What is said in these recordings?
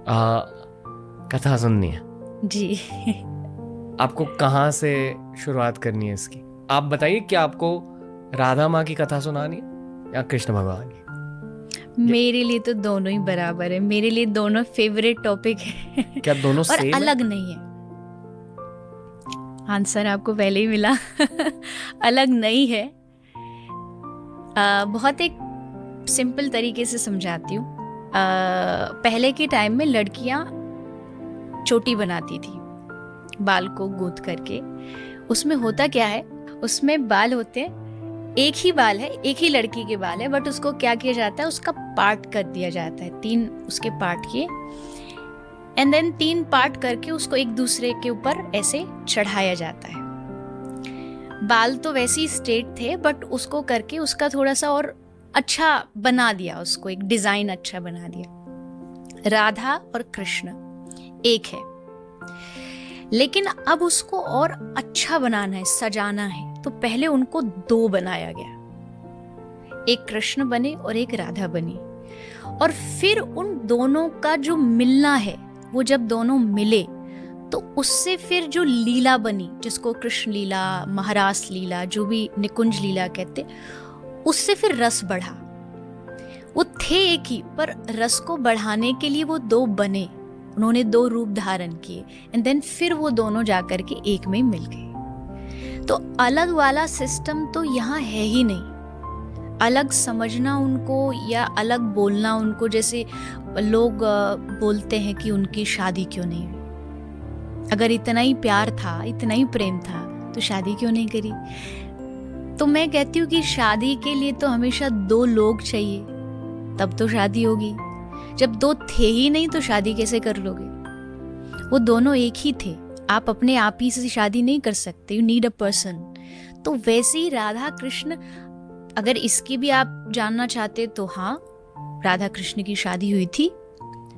कथा सुननी है जी। आपको, कहाँ से शुरुआत करनी है इसकी? आप बताइए, क्या आपको राधा माँ की कथा सुनानी है या कृष्ण भगवान की? मेरे लिए तो दोनों ही बराबर है, मेरे लिए दोनों फेवरेट टॉपिक है। क्या दोनों और सेम अलग नहीं है। आंसर आपको पहले ही मिला। अलग नहीं है। बहुत एक सिंपल तरीके से समझाती हूँ। पहले के टाइम में लड़कियां चोटी बनाती थी बाल को गूंथ करके। उसमें होता क्या है, उसमें बाल होते हैं, एक ही बाल है, एक ही लड़की के बाल है, बट उसको क्या किया जाता है, उसका पार्ट कर दिया जाता है, 3 उसके पार्ट किए, एंड देन 3 पार्ट करके उसको एक दूसरे के ऊपर ऐसे चढ़ाया जाता है। बाल तो वैसे ही स्ट्रेट थे, बट उसको करके उसका थोड़ा सा और अच्छा बना दिया, उसको एक डिजाइन अच्छा बना दिया। राधा और कृष्ण एक है, लेकिन अब उसको और अच्छा बनाना है, सजाना है, तो पहले उनको 2 बनाया गया। एक कृष्ण बने और एक राधा बनी, और फिर उन दोनों का जो मिलना है, वो जब दोनों मिले तो उससे फिर जो लीला बनी, जिसको कृष्ण लीला, महारास लीला, जो भी निकुंज लीला कहते, उससे फिर रस बढ़ा। वो थे एक ही, पर रस को बढ़ाने के लिए वो 2 बने, उन्होंने 2 रूप धारण किए, एंड देन फिर वो दोनों जाकर के एक में मिल गए। तो अलग वाला सिस्टम तो यहाँ है ही नहीं। अलग समझना उनको या अलग बोलना उनको, जैसे लोग बोलते हैं कि उनकी शादी क्यों नहीं हुई। अगर इतना ही प्यार था, इतना ही प्रेम था, तो शादी क्यों नहीं करी? तो मैं कहती हूँ कि शादी के लिए तो हमेशा 2 लोग चाहिए, तब तो शादी होगी। जब 2 थे ही नहीं तो शादी कैसे कर लोगे? वो दोनों एक ही थे। आप अपने आप ही से शादी नहीं कर सकते, यू नीड अ पर्सन। तो वैसे ही राधा कृष्ण, अगर इसकी भी आप जानना चाहते तो हाँ, राधा कृष्ण की शादी हुई थी,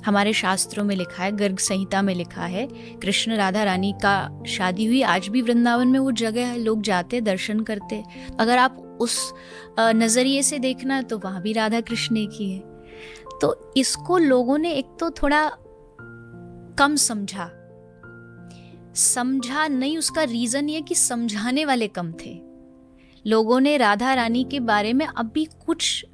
हमारे शास्त्रों में लिखा है, गर्ग संहिता में लिखा है, कृष्ण राधा रानी का शादी हुई। आज भी वृंदावन में वो जगह है, लोग जाते, दर्शन करते। अगर आप उस नजरिए से देखना है तो वहां भी राधा कृष्ण की है। तो इसको लोगों ने एक तो थोड़ा कम समझा नहीं। उसका रीजन ये कि समझाने वाले कम थे। लोगों ने राधा रानी के बारे में अभी कुछ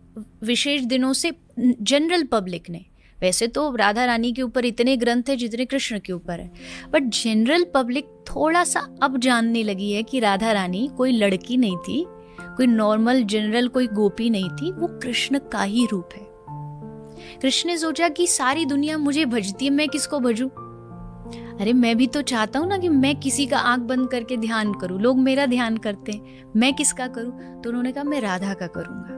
विशेष दिनों से, जनरल पब्लिक ने, वैसे तो राधा रानी के ऊपर इतने ग्रंथ है जितने कृष्ण के ऊपर है, बट जनरल पब्लिक थोड़ा सा अब जानने लगी है कि राधा रानी कोई लड़की नहीं थी, कोई नॉर्मल जनरल कोई गोपी नहीं थी, वो कृष्ण का ही रूप है। कृष्ण ने सोचा कि सारी दुनिया मुझे भजती है, मैं किसको भजूं? अरे मैं भी तो चाहता हूं ना कि मैं किसी का आंख बंद करके ध्यान करूं, लोग मेरा ध्यान करते हैं, मैं किसका करूं? तो उन्होंने कहा मैं राधा का करूंगा।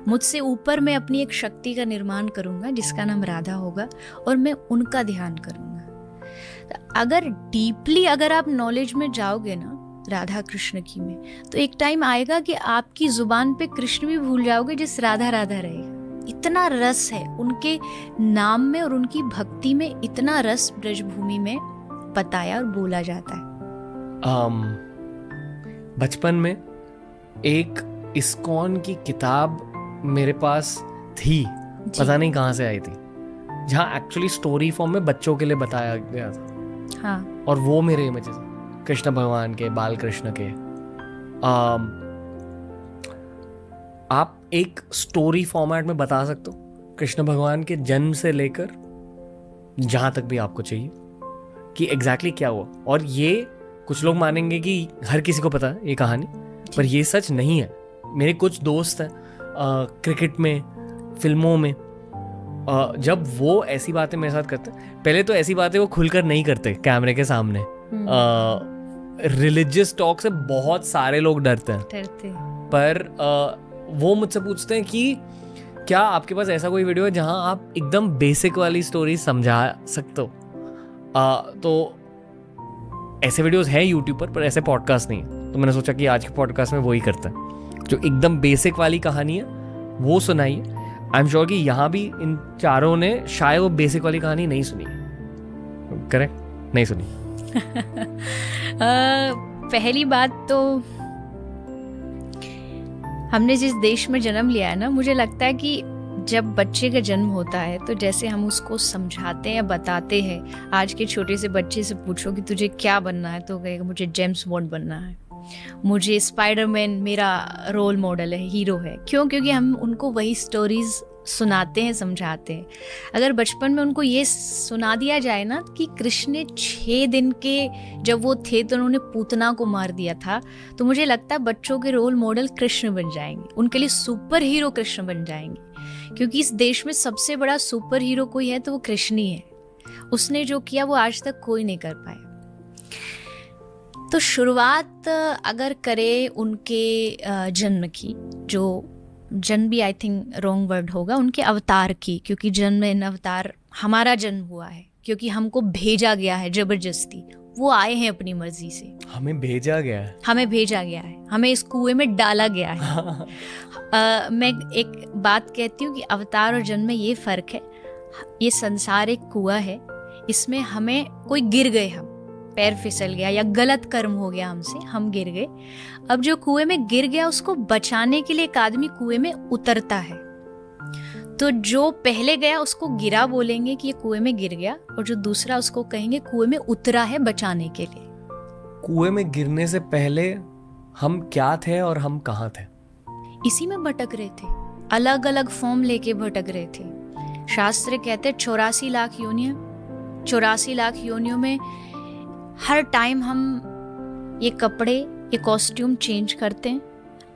मुझसे ऊपर मैं अपनी एक शक्ति का निर्माण करूंगा जिसका नाम राधा होगा, और मैं उनका ध्यान करूंगा। अगर डीपली अगर आप नॉलेज में जाओगे ना राधा कृष्ण की में, तो एक टाइम आएगा कि आपकी जुबान पे कृष्ण भी भूल जाओगे, जिस राधा राधा रहेगा। इतना रस है उनके नाम में और उनकी भक्ति में, इतना रस ब्रजभूमि में बताया और बोला जाता है। बचपन में एक इस्कॉन की किताब मेरे पास थी, पता नहीं कहाँ से आई थी, जहाँ एक्चुअली स्टोरी फॉर्म में बच्चों के लिए बताया गया था। हाँ। और वो मेरे इमेजेस कृष्ण भगवान के, बाल कृष्ण के। आप एक स्टोरी फॉर्मेट में बता सकते हो कृष्ण भगवान के जन्म से लेकर जहां तक भी आपको चाहिए कि एग्जैक्टली क्या हुआ? और ये कुछ लोग मानेंगे कि हर किसी को पता है ये कहानी, पर ये सच नहीं है। मेरे कुछ दोस्त हैं क्रिकेट में, फिल्मों में, जब वो ऐसी बातें मेरे साथ करते, पहले तो ऐसी बातें वो खुलकर नहीं करते कैमरे के सामने। रिलीजियस टॉक से बहुत सारे लोग डरते हैं, पर वो मुझसे पूछते हैं कि क्या आपके पास ऐसा कोई वीडियो है जहां आप एकदम बेसिक वाली स्टोरी समझा सकते हो? तो ऐसे वीडियोस हैं यूट्यूब पर ऐसे पॉडकास्ट नहीं है। तो मैंने सोचा कि आज के पॉडकास्ट में वही करते हैं, जो एकदम बेसिक वाली कहानी है वो सुनाइए। आई एम श्योर कि यहाँ भी इन चारों ने शायद वो बेसिक वाली कहानी नहीं सुनी, करेक्ट? नहीं सुनी। पहली बात तो हमने जिस देश में जन्म लिया है ना, मुझे लगता है कि जब बच्चे का जन्म होता है तो जैसे हम उसको समझाते हैं, बताते हैं, आज के छोटे से बच्चे से पूछो कि तुझे क्या बनना है तो कहेगा मुझे जेम्स बॉन्ड बनना है, मुझे स्पाइडरमैन मेरा रोल मॉडल है, हीरो है। क्यों? क्योंकि हम उनको वही स्टोरीज सुनाते हैं, समझाते हैं। अगर बचपन में उनको ये सुना दिया जाए ना कि कृष्ण ने 6 दिन के जब वो थे तो उन्होंने पूतना को मार दिया था, तो मुझे लगता है बच्चों के रोल मॉडल कृष्ण बन जाएंगे, उनके लिए सुपर हीरो कृष्ण बन जाएंगे। क्योंकि इस देश में सबसे बड़ा सुपर हीरो कोई है तो वो कृष्ण ही है। उसने जो किया वो आज तक कोई नहीं कर पाया। तो शुरुआत अगर करें उनके जन्म की, जो जन्म भी आई थिंक रॉन्ग वर्ड होगा, उनके अवतार की, क्योंकि जन्म इन अवतार हमारा जन्म हुआ है क्योंकि हमको भेजा गया है जबरदस्ती। वो आए हैं अपनी मर्जी से, हमें भेजा गया है, हमें इस कुएं में डाला गया है। मैं एक बात कहती हूँ कि अवतार और जन्म में ये फर्क है। ये संसार एक कुआं है, इसमें हमें कोई गिर गए, हम पैर फिसल गया या गलत कर्म हो गया हमसे, हम गिर गए। अब जो कुएं में गिर गया उसको बचाने के लिए एक आदमी कुएं में उतरता है। तो जो पहले गया उसको गिरा बोलेंगे कि ये कुएं में गिर गया, और जो दूसरा उसको कहेंगे कुएं में उतरा है बचाने के लिए। कुएं में गिरने से पहले हम क्या थे और हम कहाँ थे? इसी में भटक रहे थे, अलग अलग फॉर्म लेके भटक रहे थे। शास्त्र कहते 84 लाख योनियां, 84 लाख योनियों में हर टाइम हम ये कपड़े, ये कॉस्ट्यूम चेंज करते हैं,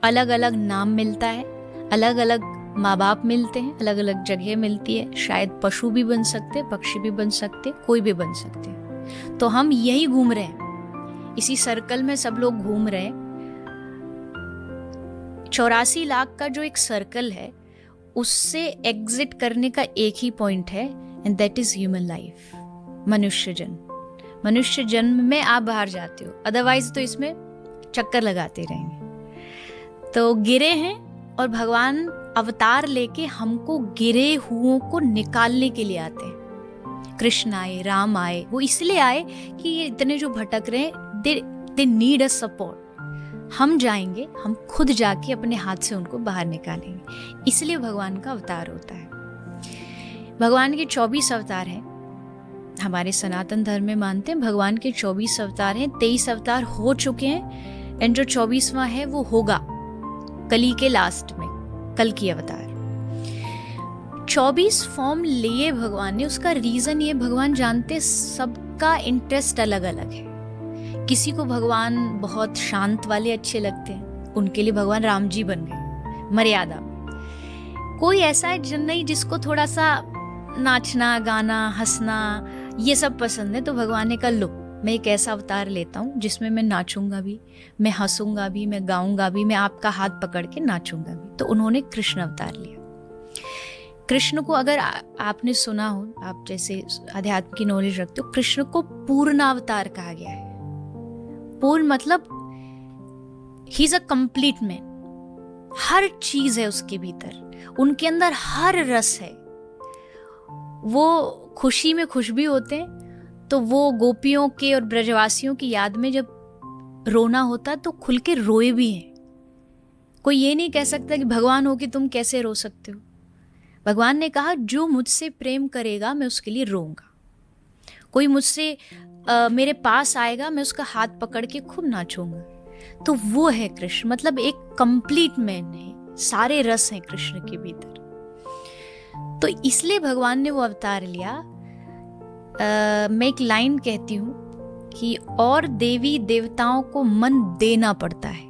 अलग अलग नाम मिलता है, अलग अलग माँ बाप मिलते हैं, अलग अलग जगह मिलती है। शायद पशु भी बन सकते, पक्षी भी बन सकते, कोई भी बन सकते। तो हम यही घूम रहे हैं, इसी सर्कल में सब लोग घूम रहे हैं। 84 लाख का जो एक सर्कल है उससे एग्जिट करने का एक ही पॉइंट है, and that is human life, मनुष्य जन्म। मनुष्य जन्म में आप बाहर जाते हो, अदरवाइज तो इसमें चक्कर लगाते रहेंगे। तो गिरे हैं और भगवान अवतार लेके हमको गिरे हुओं को निकालने के लिए आते हैं। कृष्ण आए, राम आए, वो इसलिए आए कि ये इतने जो भटक रहे हैं दे नीड अ सपोर्ट। हम जाएंगे, हम खुद जाके अपने हाथ से उनको बाहर निकालेंगे, इसलिए भगवान का अवतार होता है। भगवान के 24 अवतार हैं, हमारे सनातन धर्म में मानते हैं भगवान के 24 अवतार हैं। 23 अवतार हो चुके हैं, एंड जो 24वां है वो होगा कली के लास्ट में, कल की अवतार। 24 फॉर्म लिए भगवान ने, उसका रीजन ये भगवान जानते सबका इंटरेस्ट अलग अलग है। किसी को भगवान बहुत शांत वाले अच्छे लगते हैं, उनके लिए भगवान राम जी बन गए मर्यादा में। कोई ऐसा है जन नहीं जिसको थोड़ा सा नाचना, गाना, हंसना ये सब पसंद है, तो भगवान ने कहा लो मैं एक ऐसा अवतार लेता हूँ जिसमें मैं नाचूंगा भी, मैं हंसूंगा भी, मैं गाऊंगा भी, मैं आपका हाथ पकड़ के नाचूंगा भी। तो उन्होंने कृष्ण अवतार लिया। कृष्ण को अगर आपने सुना हो, आप जैसे अध्यात्म की नॉलेज रखते हो, कृष्ण को पूर्ण अवतार कहा गया है। पूर्ण मतलब ही इज अ कंप्लीट मैन, हर चीज है उसके भीतर, उनके अंदर हर रस है। वो खुशी में खुश भी होते हैं, तो वो गोपियों के और ब्रजवासियों की याद में जब रोना होता है तो खुल के रोए भी हैं। कोई ये नहीं कह सकता कि भगवान हो कि तुम कैसे रो सकते हो। भगवान ने कहा जो मुझसे प्रेम करेगा मैं उसके लिए रोऊंगा, कोई मुझसे मेरे पास आएगा मैं उसका हाथ पकड़ के खूब नाचूंगा। तो वो है कृष्ण, मतलब एक कंप्लीट मैन है, सारे रस हैं कृष्ण के भीतर। तो इसलिए भगवान ने वो अवतार लिया। मैं एक लाइन कहती हूँ कि और देवी देवताओं को मन देना पड़ता है,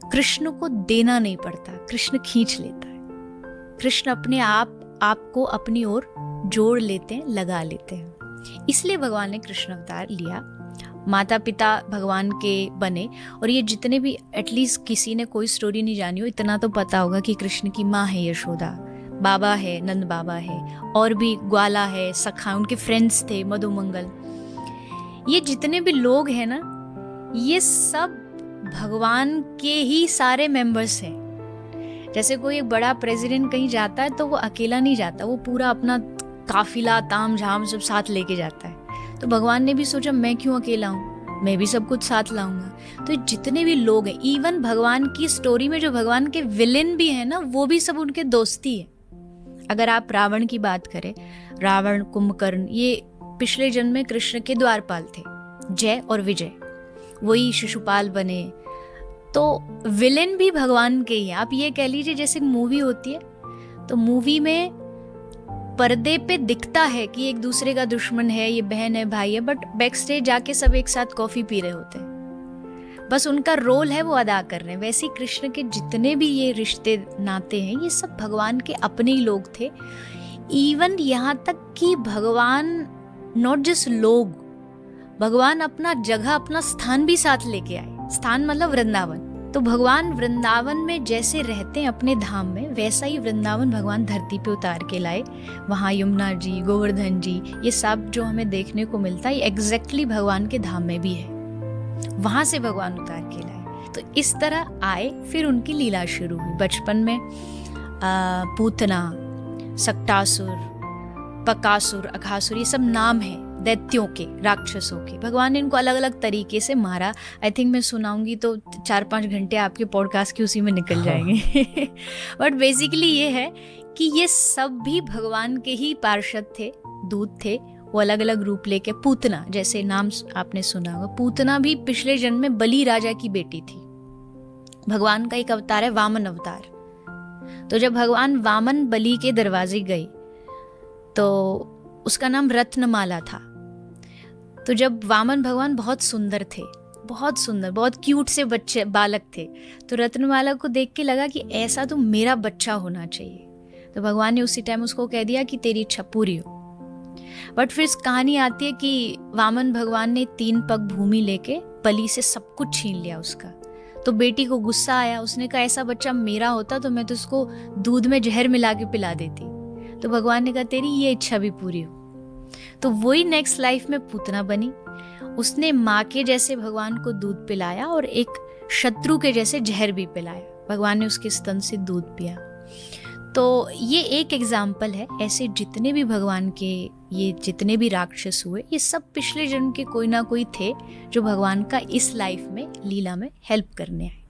कृष्ण को देना नहीं पड़ता, कृष्ण खींच लेता है। कृष्ण अपने आप को अपनी ओर जोड़ लेते हैं, लगा लेते हैं। इसलिए भगवान ने कृष्ण अवतार लिया। माता पिता भगवान के बने, और ये जितने भी एटलीस्ट किसी ने कोई स्टोरी नहीं जानी हो, इतना तो पता होगा कि कृष्ण की माँ है यशोदा, बाबा है नंद बाबा है, और भी ग्वाला है, सखा, उनके फ्रेंड्स थे मधुमंगल। ये जितने भी लोग हैं ना, ये सब भगवान के ही सारे मेंबर्स हैं। जैसे कोई एक बड़ा प्रेसिडेंट कहीं जाता है तो वो अकेला नहीं जाता, वो पूरा अपना काफिला ताम झाम सब साथ लेके जाता है। तो भगवान ने भी सोचा मैं क्यों अकेला हूँ, मैं भी सब कुछ साथ लाऊंगा। तो जितने भी लोग हैं, इवन भगवान की स्टोरी में जो भगवान के विलेन भी है ना, वो भी सब उनके दोस्ती है। अगर आप रावण की बात करें, रावण, कुंभकर्ण, ये पिछले जन्म में कृष्ण के द्वारपाल थे, जय और विजय, वही शिशुपाल बने। तो विलेन भी भगवान के ही। आप ये कह लीजिए जैसे मूवी होती है, तो मूवी में पर्दे पे दिखता है कि एक दूसरे का दुश्मन है, ये बहन है, भाई है, बट बैक स्टेज जाके सब एक साथ कॉफी पी रहे होते हैं, बस उनका रोल है वो अदा कर रहे हैं। वैसे ही कृष्ण के जितने भी ये रिश्ते नाते हैं, ये सब भगवान के अपने ही लोग थे। इवन यहाँ तक कि भगवान नॉट जस्ट लोग, भगवान अपना जगह, अपना स्थान भी साथ लेके आए। स्थान मतलब वृंदावन। तो भगवान वृंदावन में जैसे रहते हैं अपने धाम में, वैसा ही वृंदावन भगवान धरती पे उतार के लाए। वहाँ यमुना जी, गोवर्धन जी, ये सब जो हमें देखने को मिलता है, ये एग्जैक्टली भगवान के धाम में भी है। वहां से भगवान उतार के लाए। तो इस तरह आए, फिर उनकी लीला शुरू हुई। बचपन में पूतना, सक्टासुर, बकासुर, अघासुर, ये सब नाम है दैत्यों के, राक्षसों के। भगवान ने इनको अलग अलग तरीके से मारा। आई थिंक मैं सुनाऊंगी तो 4-5 घंटे आपके पॉडकास्ट के उसी में निकल जाएंगे। बट बेसिकली ये है कि ये सब भी भगवान के ही पार्षद थे, दूत थे। वो अलग अलग रूप लेके, पूतना जैसे नाम आपने सुना होगा, पूतना भी पिछले जन्म में बलि राजा की बेटी थी। भगवान का एक अवतार है वामन अवतार। तो जब भगवान वामन बलि के दरवाजे गए तो उसका नाम रत्नमाला था। तो जब वामन भगवान बहुत सुंदर थे, बहुत सुंदर, बहुत क्यूट से बच्चे बालक थे, तो रत्नमाला को देख के लगा कि ऐसा तो मेरा बच्चा होना चाहिए। तो भगवान ने उसी टाइम उसको कह दिया कि तेरी इच्छा पूरी हो। बट फिर कहानी आती है कि वामन भगवान ने 3 पग भूमि लेके बलि से सब कुछ छीन लिया उसका। तो बेटी को गुस्सा आया, उसने कहा ऐसा बच्चा मेरा होता तो मैं तो उसको दूध में जहर मिला के पिला देती। तो भगवान ने कहा तेरी ये इच्छा भी पूरी हो। तो वही नेक्स्ट लाइफ में पूतना बनी। उसने माँ के जैसे भगवान को दूध पिलाया और एक शत्रु के जैसे जहर भी पिलाया। भगवान ने उसके स्तन से दूध पिया। तो ये एक एग्जाम्पल है। ऐसे जितने भी भगवान के ये जितने भी राक्षस हुए, ये सब पिछले जन्म के कोई ना कोई थे जो भगवान का इस लाइफ में, लीला में हेल्प करने आए।